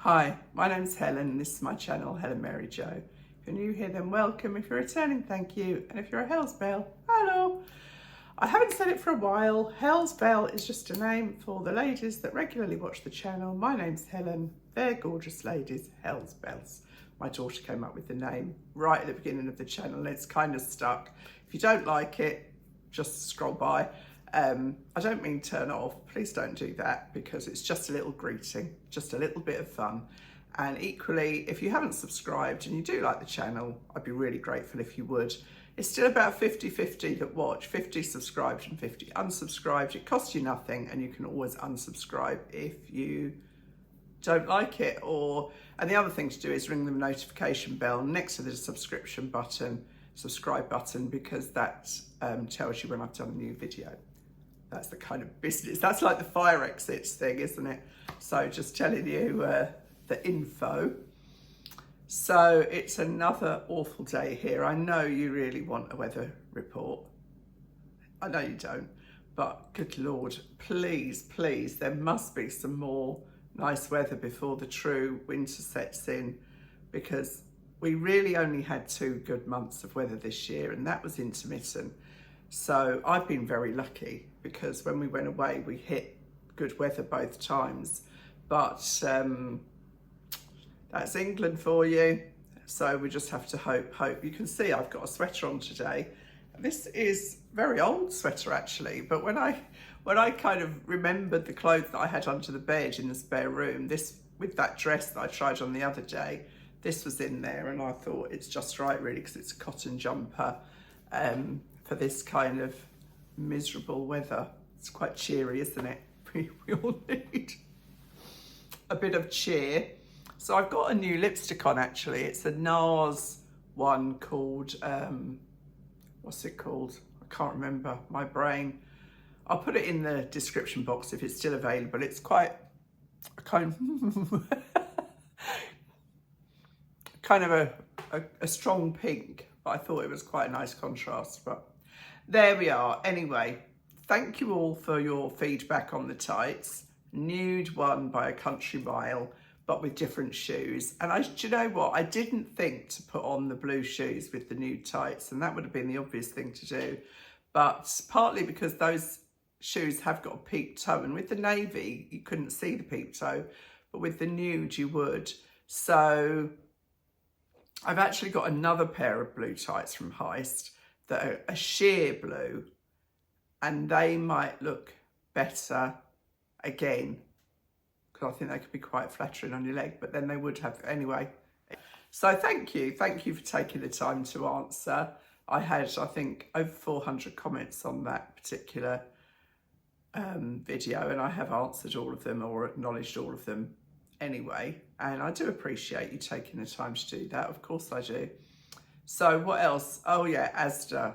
Hi, my name's Helen and this is my channel, Helen Mary Jo. If you're new here, then welcome. If you're returning, thank you. And if you're a Hell's Bell, hello. I haven't said it for a while. Hell's Bell is just a name for the ladies that regularly watch the channel. My name's Helen. They're gorgeous ladies, Hell's Bells. My daughter came up with the name right at the beginning of the channel and it's kind of stuck. If you don't like it, just scroll by. I don't mean turn it off, please don't do that, because it's just a little greeting, just a little bit of fun. And equally, if you haven't subscribed and you do like the channel, I'd be really grateful if you would. It's still about 50-50 that watch, 50 subscribed and 50 unsubscribed. It costs you nothing and you can always unsubscribe if you don't like it. And the other thing to do is ring the notification bell next to the subscription button, subscribe button, because that tells you when I've done a new video. That's the kind of business, that's like the fire exits thing, isn't it? So just telling you the info. So it's another awful day here. I know you really want a weather report. I know you don't, but good Lord, please, please, there must be some more nice weather before the true winter sets in, because we really only had 2 good months of weather this year and that was intermittent. So I've been very lucky because when we went away, we hit good weather both times. But that's England for you. So we just have to hope. You can see I've got a sweater on today. This is very old sweater actually, but when I kind of remembered the clothes that I had under the bed in the spare room, this with that dress that I tried on the other day, this was in there and I thought it's just right really, because it's a cotton jumper for this kind of miserable weather. It's quite cheery, isn't it? We all need a bit of cheer. So I've got a new lipstick on actually. It's a Nars one called, what's it called? I can't remember, my brain. I'll put it in the description box if it's still available. It's quite a kind of a strong pink, but I thought it was quite a nice contrast. But there we are. Anyway, thank you all for your feedback on the tights. Nude one by a country mile, but with different shoes. And do you know what? I didn't think to put on the blue shoes with the nude tights, and that would have been the obvious thing to do. But partly because those shoes have got a peep toe, and with the navy, you couldn't see the peep toe, but with the nude, you would. So I've actually got another pair of blue tights from Heist that are a sheer blue, and they might look better again, because I think they could be quite flattering on your leg, but then they would have anyway. So thank you for taking the time to answer. I had, I think, over 400 comments on that particular video, and I have answered all of them or acknowledged all of them anyway, and I do appreciate you taking the time to do that. Of course I do. So what else? Oh yeah, Asda.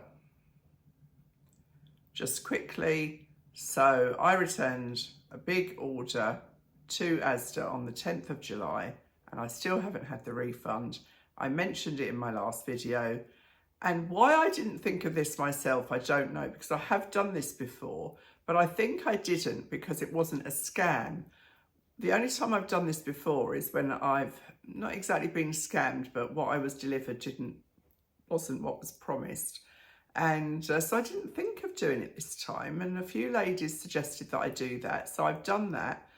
Just quickly, so I returned a big order to Asda on the 10th of July and I still haven't had the refund. I mentioned it in my last video, and why I didn't think of this myself, I don't know, because I have done this before, but I think I didn't because it wasn't a scam. The only time I've done this before is when I've not exactly been scammed, but what I was delivered wasn't what was promised. And so I didn't think of doing it this time. And a few ladies suggested that I do that. So I've done that.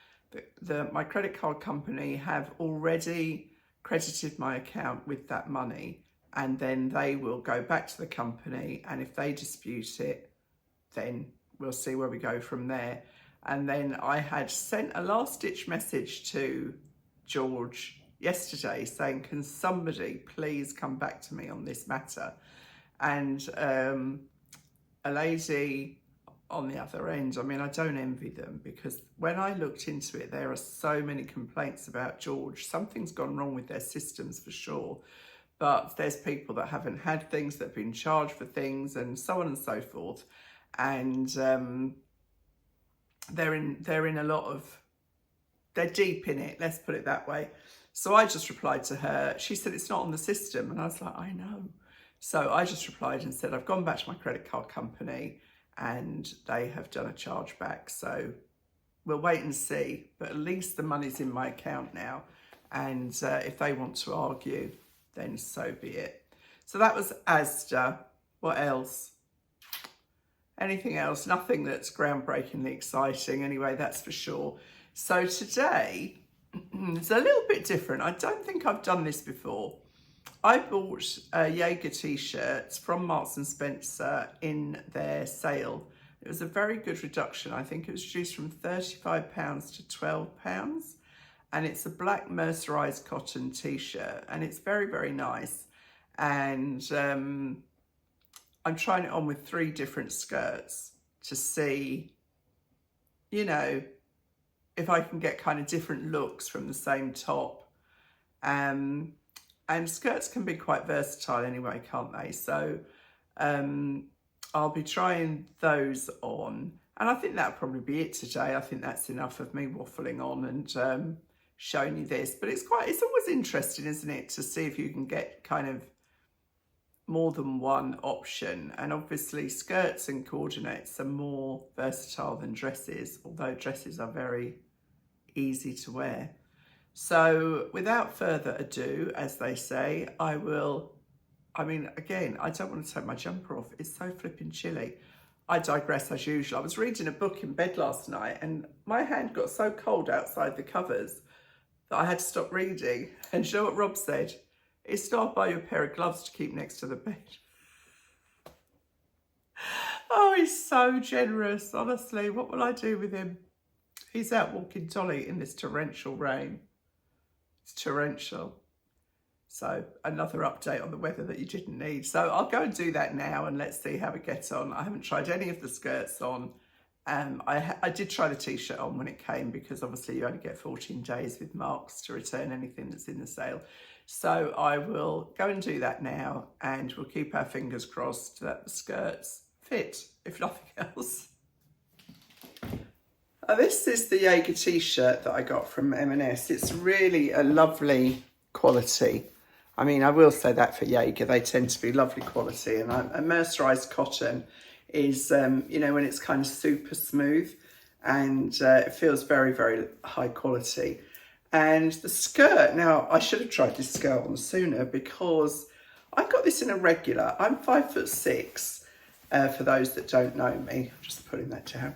My credit card company have already credited my account with that money. And then they will go back to the company. And if they dispute it, then we'll see where we go from there. And then I had sent a last-ditch message to George yesterday saying, can somebody please come back to me on this matter? And a lady on the other end, I mean, I don't envy them, because when I looked into it, there are so many complaints about George. Something's gone wrong with their systems for sure. But there's people that haven't had things, that have been charged for things, and so on and so forth. And they're in a lot of, they're deep in it, let's put it that way. So I just replied to her. She said it's not on the system, and I was like, I know. So I just replied and said, I've gone back to my credit card company and they have done a chargeback. So we'll wait and see, but at least the money's in my account now. And if they want to argue, then so be it. So that was Asda. What else? Anything else? Nothing that's groundbreakingly exciting anyway, that's for sure. So today, it's a little bit different. I don't think I've done this before. I bought Jaegar t-shirts from Marks and Spencer in their sale. It was a very good reduction. I think it was reduced from £35 to £12. And it's a black mercerized cotton t-shirt, and it's very, very nice. And I'm trying it on with 3 different skirts to see, you know, if I can get kind of different looks from the same top. And skirts can be quite versatile anyway, can't they? So I'll be trying those on. And I think that'll probably be it today. I think that's enough of me waffling on and showing you this. But it's always interesting, isn't it, to see if you can get kind of more than one option. And obviously skirts and coordinates are more versatile than dresses, although dresses are very easy to wear. So without further ado, as they say, I mean, again, I don't want to take my jumper off. It's so flipping chilly. I digress as usual. I was reading a book in bed last night and my hand got so cold outside the covers that I had to stop reading. And you know what Rob said? It's not buy you a pair of gloves to keep next to the bed. Oh, he's so generous, honestly. What will I do with him? He's out walking Dolly in this torrential rain. It's torrential. So another update on the weather that you didn't need. So I'll go and do that now and let's see how we get on. I haven't tried any of the skirts on. I did try the t-shirt on when it came because obviously you only get 14 days with Marks to return anything that's in the sale. So I will go and do that now and we'll keep our fingers crossed that the skirts fit, if nothing else. This is the Jaegar t-shirt that I got from M&S. It's really a lovely quality. I mean, I will say that for Jaegar, they tend to be lovely quality. And a mercerized cotton is, you know, when it's kind of super smooth and it feels very, very high quality. And the skirt, now I should have tried this skirt on sooner because I got this in a regular. I'm 5'6", for those that don't know me. I'm just putting that down.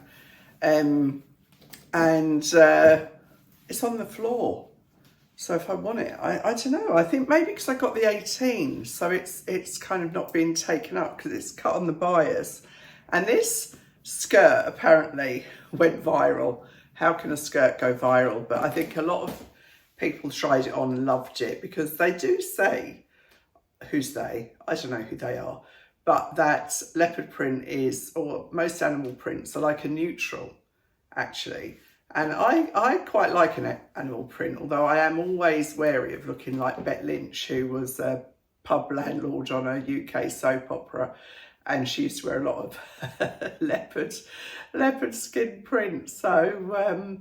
And it's on the floor. So if I want it, I don't know. I think maybe because I got the 18, so it's kind of not being taken up because it's cut on the bias. And this skirt apparently went viral. How can a skirt go viral? But I think a lot of people tried it on and loved it because they do say, who's they? I don't know who they are. But that leopard print is, or most animal prints are like a neutral, actually. And I quite like an animal print, although I am always wary of looking like Bette Lynch, who was a pub landlord on a UK soap opera. And she used to wear a lot of leopard skin print. So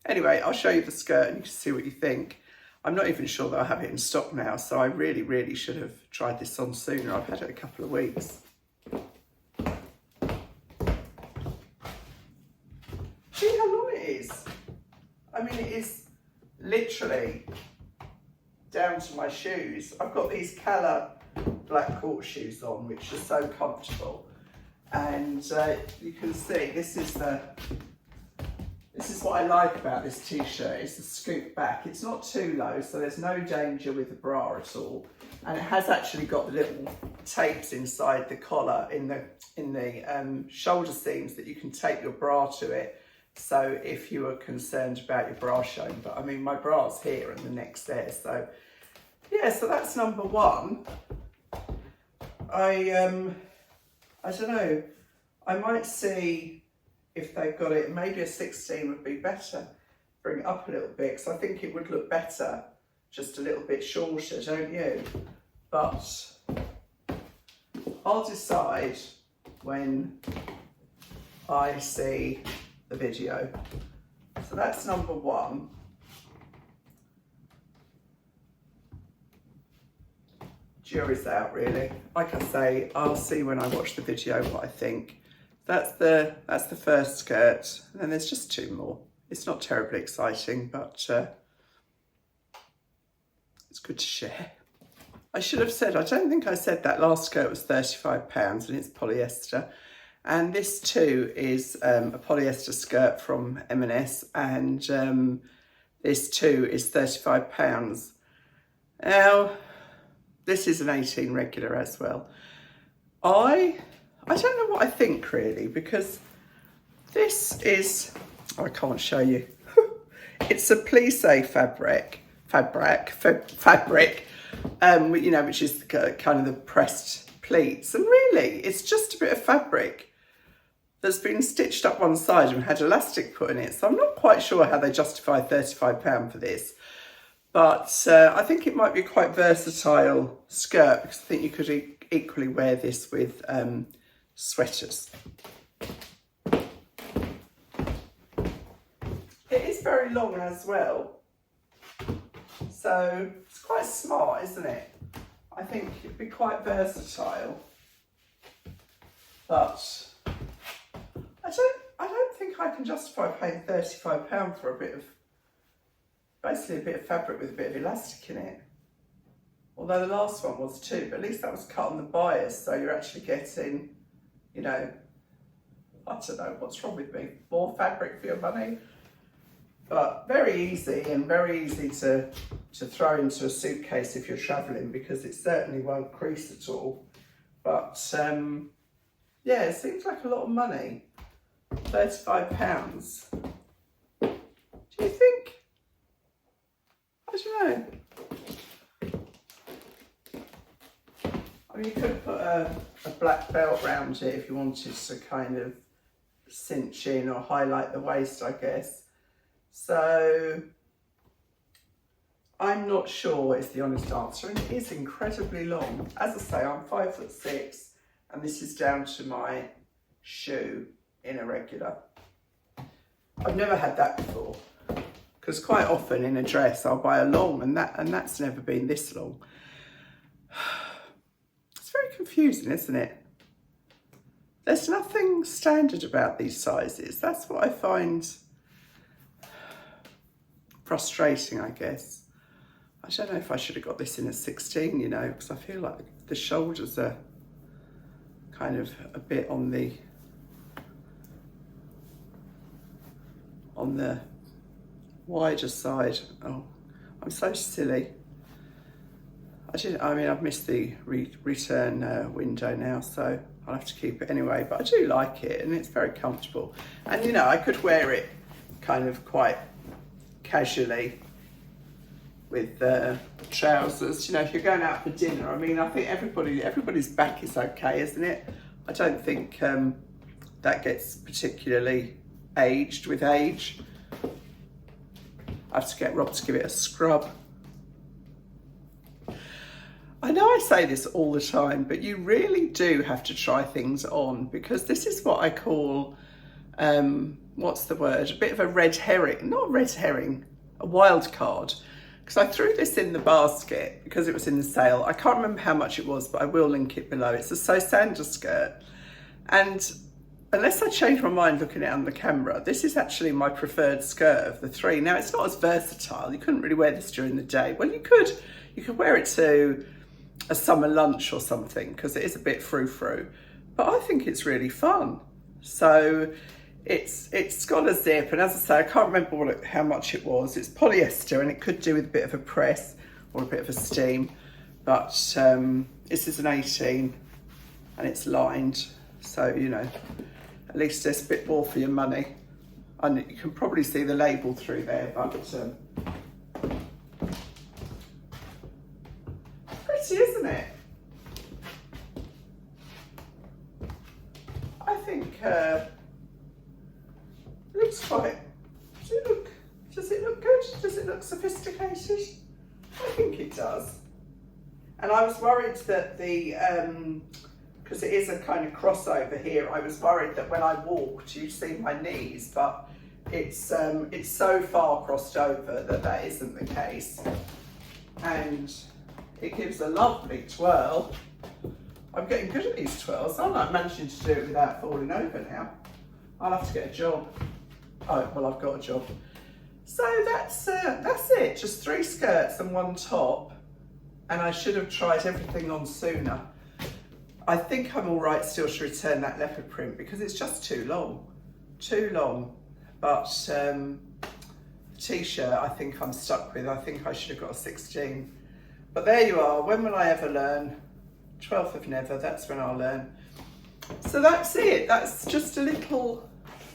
anyway, I'll show you the skirt and you can see what you think. I'm not even sure that I have it in stock now, so I really, really should have tried this on sooner. I've had it a couple of weeks. See how long it is? I mean, it is literally down to my shoes. I've got these Cala black court shoes on, which are so comfortable. And you can see this is what I like about this t-shirt, is the scoop back. It's not too low, so there's no danger with the bra at all. And it has actually got the little tapes inside the collar in the shoulder seams that you can tape your bra to it. So if you are concerned about your bra showing, but I mean, my bra's here and the neck's there. So yeah, so that's number one. I don't know, I might see if they've got it, maybe a 16 would be better. Bring it up a little bit, because I think it would look better just a little bit shorter, don't you? But I'll decide when I see the video. So that's number one. Jury's out, really. Like I say, I'll see when I watch the video what I think. That's the first skirt, and then there's just two more. It's not terribly exciting, but it's good to share. I should have said, I don't think I said that last skirt was £35 and it's polyester. And this too is a polyester skirt from M&S, and this too is £35. Now, this is an 18 regular as well. I don't know what I think really, because this is, I can't show you. It's a plissé fabric, you know, which is kind of the pressed pleats. And really, it's just a bit of fabric that's been stitched up one side and had elastic put in it. So I'm not quite sure how they justify £35 for this. But I think it might be quite a versatile skirt, because I think you could equally wear this with sweaters. It is very long as well. So it's quite smart, isn't it? I think it'd be quite versatile. But I don't think I can justify paying £35 for a bit of, basically a bit of fabric with a bit of elastic in it. Although the last one was too, but at least that was cut on the bias, so you're actually getting, you know, I don't know what's wrong with me, more fabric for your money. But very easy, and very easy to throw into a suitcase if you're travelling, because it certainly won't crease at all. But yeah, it seems like a lot of money. £35. Do you think? I don't know. I mean, you could put a black belt round it if you wanted to kind of cinch in or highlight the waist, I guess. So I'm not sure is the honest answer, and it is incredibly long. As I say, I'm 5'6", and this is down to my shoe in a regular. I've never had that before, because quite often in a dress I'll buy a long, and that's never been this long. It's very confusing, isn't it? There's nothing standard about these sizes. That's what I find frustrating, I guess. I don't know if I should have got this in a 16, you know, because I feel like the shoulders are kind of a bit on the wider side. Oh, I'm so silly. I mean, I've missed the return window now, so I'll have to keep it anyway, but I do like it, and it's very comfortable. And you know, I could wear it kind of quite casually with trousers, you know, if you're going out for dinner. I mean, I think everybody's back is okay, isn't it? I don't think that gets particularly aged with age. I have to get Rob to give it a scrub. I know I say this all the time, but you really do have to try things on, because this is what I call, what's the word? A bit of a red herring, not a red herring, a wild card. Because I threw this in the basket because it was in the sale. I can't remember how much it was, but I will link it below. It's a Sosander skirt. And unless I change my mind looking at it on the camera, this is actually my preferred skirt of the three. Now, it's not as versatile. You couldn't really wear this during the day. Well, you could wear it to a summer lunch or something, because it is a bit frou-frou. But I think it's really fun. So it's got a zip, and as I say, I can't remember how much it was. It's polyester, and it could do with a bit of a press or a bit of a steam. But this is an 18, and it's lined. So, you know, at least there's a bit more for your money. And you can probably see the label through there, but pretty, isn't it? I think it looks quite, does it look good? Does it look sophisticated? I think it does. And I was worried that because it is a kind of crossover here, I was worried that when I walked you'd see my knees, but it's so far crossed over that isn't the case. And it gives a lovely twirl. I'm getting good at these twirls. I'm not managing to do it without falling over now. I'll have to get a job. Oh, well, I've got a job. So that's it, just 3 skirts and 1 top, and I should have tried everything on sooner. I think I'm all right still to return that leopard print because it's just too long, but t-shirt I think I'm stuck with. I think I should have got a 16, but there you are. When will I ever learn? 12th of never, that's when I'll learn. So that's it, that's just a little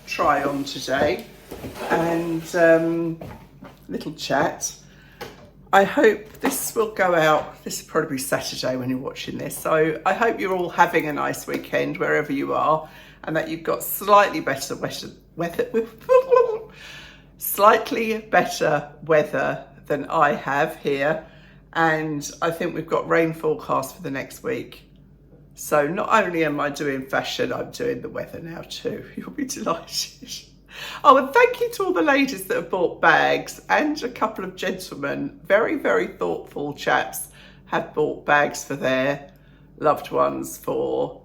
try on today and little chat. I hope this will go out, this will probably be Saturday when you're watching this, so I hope you're all having a nice weekend wherever you are and that you've got slightly better weather than I have here, and I think we've got rain forecast for the next week. So not only am I doing fashion, I'm doing the weather now too. You'll be delighted. Oh, and thank you to all the ladies that have bought bags, and a couple of gentlemen, very, very thoughtful chaps, have bought bags for their loved ones for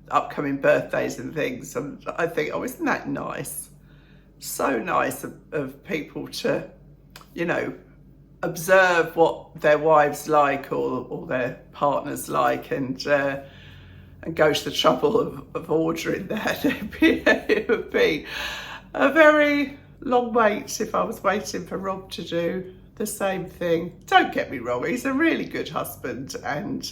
upcoming birthdays and things. And I think, oh, isn't that nice? So nice of people to, you know, observe what their wives like or their partners like, and go to the trouble of ordering that. It would be a very long wait if I was waiting for Rob to do the same thing. Don't get me wrong, he's a really good husband, and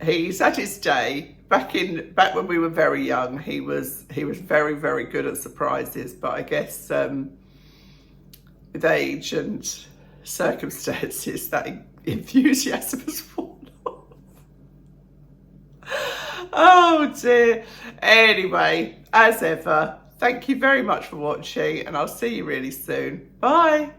he's at his day. Back when we were very young, he was very, very good at surprises, but I guess with age and circumstances, that enthusiasm has fallen off. Oh dear. Anyway, as ever, thank you very much for watching, and I'll see you really soon. Bye.